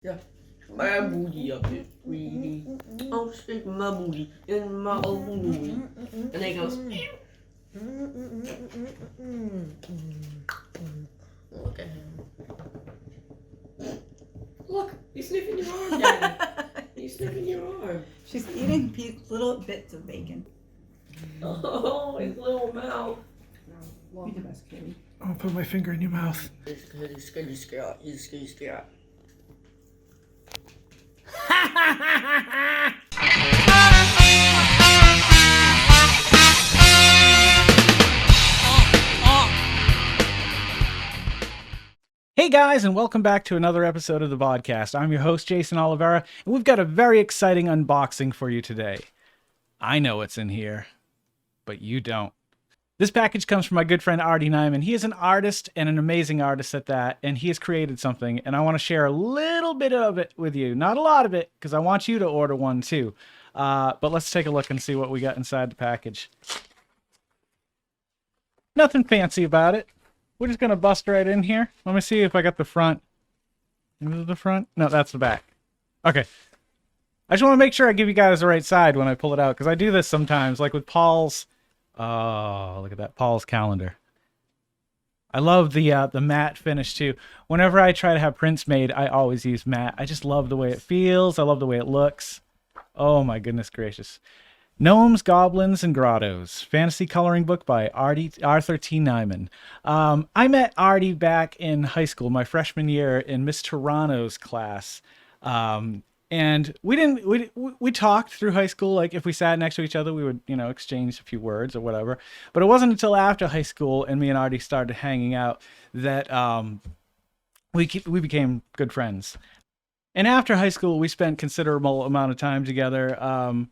Yeah. My booty up it, sweetie. Oh, stick my booty in my old booty. And then he goes, look at him. Look, he's sniffing your arm, Daddy. He's sniffing your arm. She's eating little bits of bacon. Oh, his little mouth. Be the best, Katie. I'll put my finger in your mouth. He's good, he's good, he's good, he's good, he's good. Hey guys, and welcome back to another episode of the Vodkast. I'm your host, Jason Oliveira, and we've got a very exciting unboxing for you today. I know what's in here, but you don't. This package comes from my good friend Artie Nyman. He is an artist and an amazing artist at that, and he has created something, and I want to share a little bit of it with you. Not a lot of it, because I want you to order one too. But let's take a look and see what we got inside the package. Nothing fancy about it. We're just going to bust right in here. Let me see if I got the front. Is it the front? No, that's the back. Okay. I just want to make sure I give you guys the right side when I pull it out, because I do this sometimes, like with Paul's. Oh, look at that. Paul's calendar. I love the matte finish, too. Whenever I try to have prints made, I always use matte. I just love the way it feels. I love the way it looks. Oh, my goodness gracious. Gnomes, Goblins, and Grottos. Fantasy coloring book by Arthur T. Nyman. I met Artie back in high school, my freshman year, in Miss Toronto's class. And we talked through high school. Like if we sat next to each other, we would, exchange a few words or whatever. But it wasn't until after high school and me and Artie started hanging out that we became good friends. And after high school, we spent considerable amount of time together.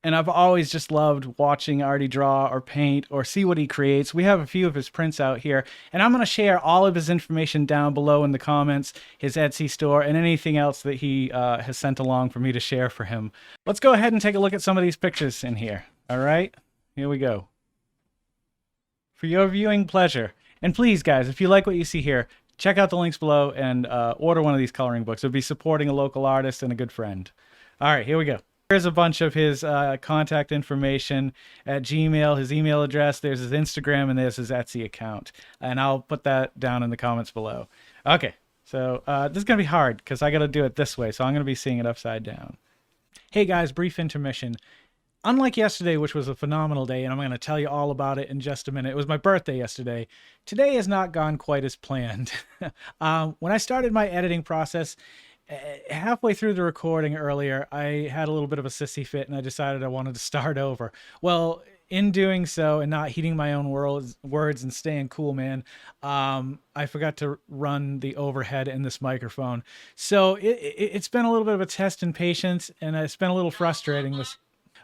And I've always just loved watching Artie draw or paint or see what he creates. We have a few of his prints out here, and I'm going to share all of his information down below in the comments, his Etsy store, and anything else that he has sent along for me to share for him. Let's go ahead and take a look at some of these pictures in here. All right, here we go. For your viewing pleasure. And please, guys, if you like what you see here, check out the links below and order one of these coloring books. It'll be supporting a local artist and a good friend. All right, here we go. Here's a bunch of his contact information at Gmail, his email address, there's his Instagram, and there's his Etsy account. And I'll put that down in the comments below. Okay, so this is going to be hard because I got to do it this way, so I'm going to be seeing it upside down. Hey guys, brief intermission. Unlike yesterday, which was a phenomenal day, and I'm going to tell you all about it in just a minute. It was my birthday yesterday. Today has not gone quite as planned. When I started my editing process, halfway through the recording earlier, I had a little bit of a sissy fit and I decided I wanted to start over. Well, in doing so and not heeding my own words and staying cool, man, I forgot to run the overhead in this microphone. So it's been a little bit of a test in patience, and it's been a little frustrating.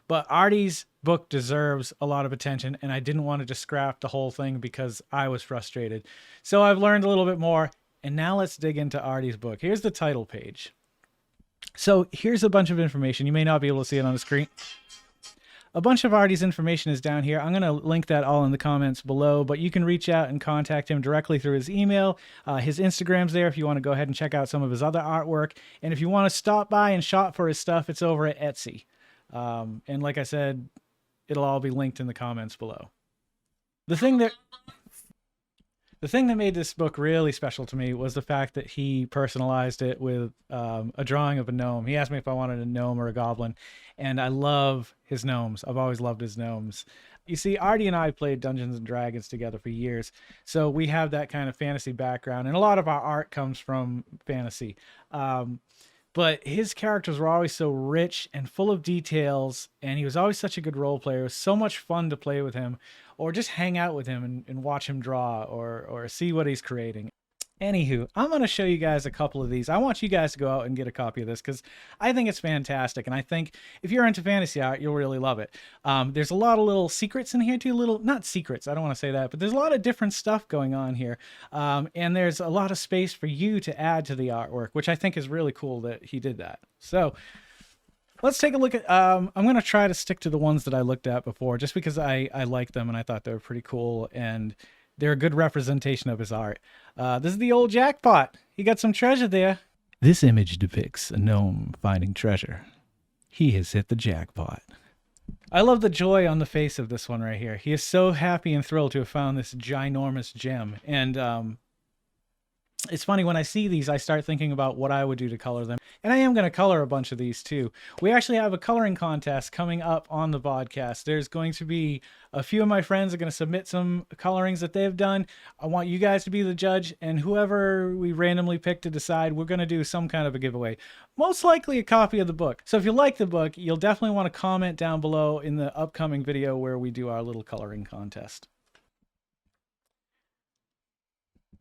But Artie's book deserves a lot of attention, and I didn't want to just scrap the whole thing because I was frustrated. So I've learned a little bit more. And now let's dig into Artie's book. Here's the title page. So here's a bunch of information. You may not be able to see it on the screen. A bunch of Artie's information is down here. I'm going to link that all in the comments below, but you can reach out and contact him directly through his email. His Instagram's there if you want to go ahead and check out some of his other artwork. And if you want to stop by and shop for his stuff, it's over at Etsy. And like I said, it'll all be linked in the comments below. The thing that made this book really special to me was the fact that he personalized it with a drawing of a gnome. He asked me if I wanted a gnome or a goblin, and I love his gnomes. I've always loved his gnomes. You see, Artie and I played Dungeons and Dragons together for years, so we have that kind of fantasy background, and a lot of our art comes from fantasy. But his characters were always so rich and full of details, and he was always such a good role player. It was so much fun to play with him, or just hang out with him and watch him draw or see what he's creating. Anywho, I'm going to show you guys a couple of these. I want you guys to go out and get a copy of this because I think it's fantastic. And I think if you're into fantasy art, you'll really love it. There's a lot of little secrets in here too. Not secrets, I don't want to say that, but there's a lot of different stuff going on here. And there's a lot of space for you to add to the artwork, which I think is really cool that he did that. So let's take a look at, I'm going to try to stick to the ones that I looked at before just because I liked them and I thought they were pretty cool. And they're a good representation of his art. This is the old jackpot. He got some treasure there. This image depicts a gnome finding treasure. He has hit the jackpot. I love the joy on the face of this one right here. He is so happy and thrilled to have found this ginormous gem. And it's funny, when I see these, I start thinking about what I would do to color them. And I am going to color a bunch of these too. We actually have a coloring contest coming up on the Vodkast. There's going to be a few of my friends are going to submit some colorings that they've done. I want you guys to be the judge, and whoever we randomly pick to decide, we're going to do some kind of a giveaway. Most likely a copy of the book. So if you like the book, you'll definitely want to comment down below in the upcoming video where we do our little coloring contest.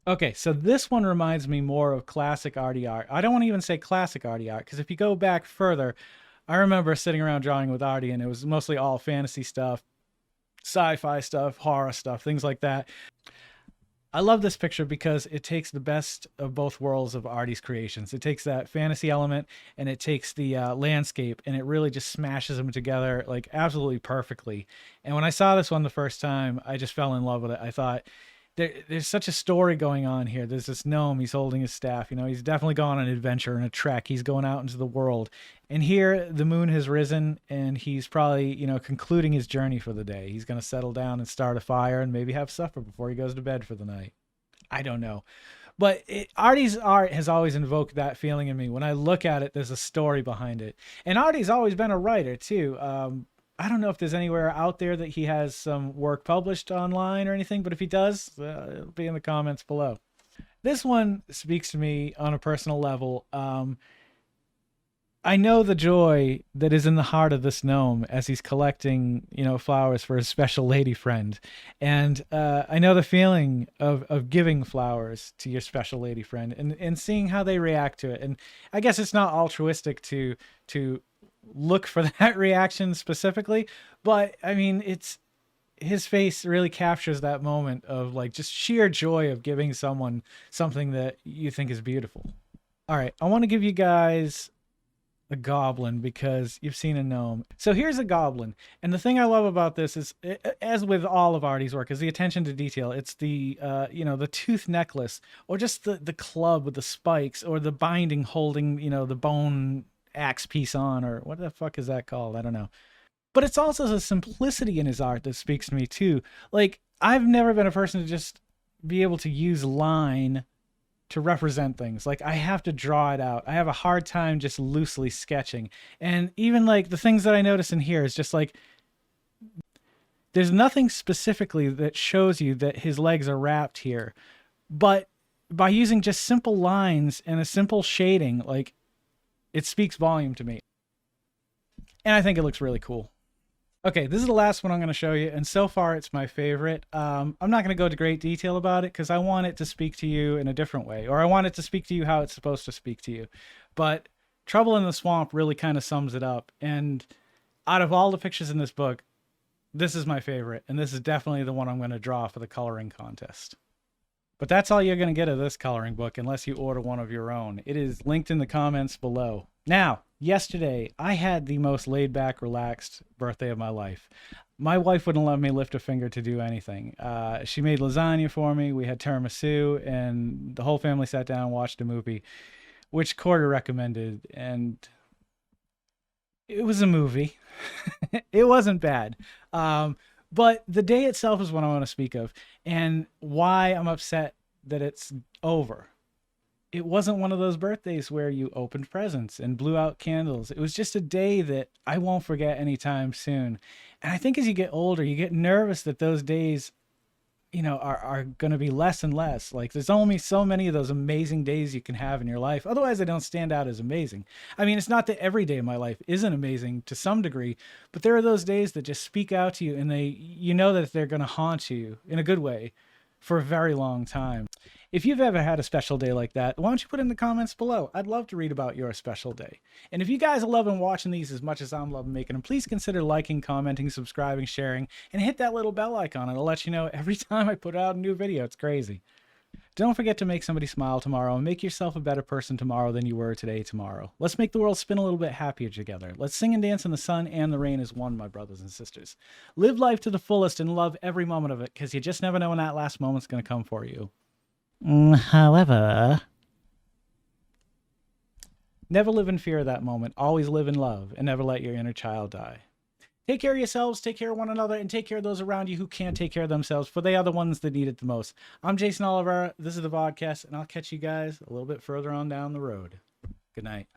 Okay, so this one reminds me more of classic Artie art. I don't want to even say classic Artie art, because if you go back further, I remember sitting around drawing with Artie, and it was mostly all fantasy stuff, sci-fi stuff, horror stuff, things like that. I love this picture because it takes the best of both worlds of Artie's creations. It takes that fantasy element, and it takes the landscape, and it really just smashes them together like absolutely perfectly. And when I saw this one the first time, I just fell in love with it. I thought, there's such a story going on here. There's this gnome, he's holding his staff, you know, he's definitely gone on an adventure and a trek. He's going out into the world. And here the moon has risen, and he's probably, you know, concluding his journey for the day. He's going to settle down and start a fire and maybe have supper before he goes to bed for the night. I don't know. But Artie's art has always invoked that feeling in me. When I look at it, there's a story behind it. And Artie's always been a writer too. I don't know if there's anywhere out there that he has some work published online or anything, but if he does, it'll be in the comments below. This one speaks to me on a personal level. I know the joy that is in the heart of this gnome as he's collecting, you know, flowers for his special lady friend. And I know the feeling of giving flowers to your special lady friend and seeing how they react to it. And I guess it's not altruistic to look for that reaction specifically, but I mean, his face really captures that moment of like just sheer joy of giving someone something that you think is beautiful. All right, I want to give you guys a goblin because you've seen a gnome. So here's a goblin, and the thing I love about this is, as with all of Artie's work, is the attention to detail. It's the you know, the tooth necklace, or just the club with the spikes, or the binding holding, you know, the bone axe piece on, or what the fuck is that called? I don't know. But it's also the simplicity in his art that speaks to me too. Like, I've never been a person to just be able to use line to represent things. Like, I have to draw it out. I have a hard time just loosely sketching. And even like the things that I notice in here is just like, there's nothing specifically that shows you that his legs are wrapped here. But by using just simple lines and a simple shading, like, it speaks volume to me. And I think it looks really cool. Okay, this is the last one I'm going to show you, and so far it's my favorite. I'm not going to go into great detail about it because I want it to speak to you in a different way, or I want it to speak to you how it's supposed to speak to you. But Trouble in the Swamp really kind of sums it up, and out of all the pictures in this book, this is my favorite, and this is definitely the one I'm going to draw for the coloring contest. But that's all you're going to get of this coloring book unless you order one of your own. It is linked in the comments below. Now, yesterday, I had the most laid-back, relaxed birthday of my life. My wife wouldn't let me lift a finger to do anything. She made lasagna for me, we had tiramisu, and the whole family sat down and watched a movie, which Corder recommended, and it was a movie. It wasn't bad. But the day itself is what I want to speak of, and why I'm upset that it's over. It wasn't one of those birthdays where you opened presents and blew out candles. It was just a day that I won't forget anytime soon. And I think as you get older, you get nervous that those days, you know, are going to be less and less. Like, there's only so many of those amazing days you can have in your life. Otherwise, they don't stand out as amazing. I mean, it's not that every day of my life isn't amazing to some degree, but there are those days that just speak out to you, and you know that they're going to haunt you in a good way for a very long time. If you've ever had a special day like that, why don't you put it in the comments below? I'd love to read about your special day. And if you guys are loving watching these as much as I'm loving making them, please consider liking, commenting, subscribing, sharing, and hit that little bell icon. It'll let you know every time I put out a new video. It's crazy. Don't forget to make somebody smile tomorrow, and make yourself a better person tomorrow than you were today tomorrow. Let's make the world spin a little bit happier together. Let's sing and dance in the sun and the rain as one, my brothers and sisters. Live life to the fullest and love every moment of it, because you just never know when that last moment's going to come for you. However, Never live in fear of that moment. Always live in love, and never let your inner child die. Take care of yourselves, take care of one another, and take care of those around you who can't take care of themselves, for they are the ones that need it the most. I'm Jason Oliver. This is the Vodkast, and I'll catch you guys a little bit further on down the road. Good night.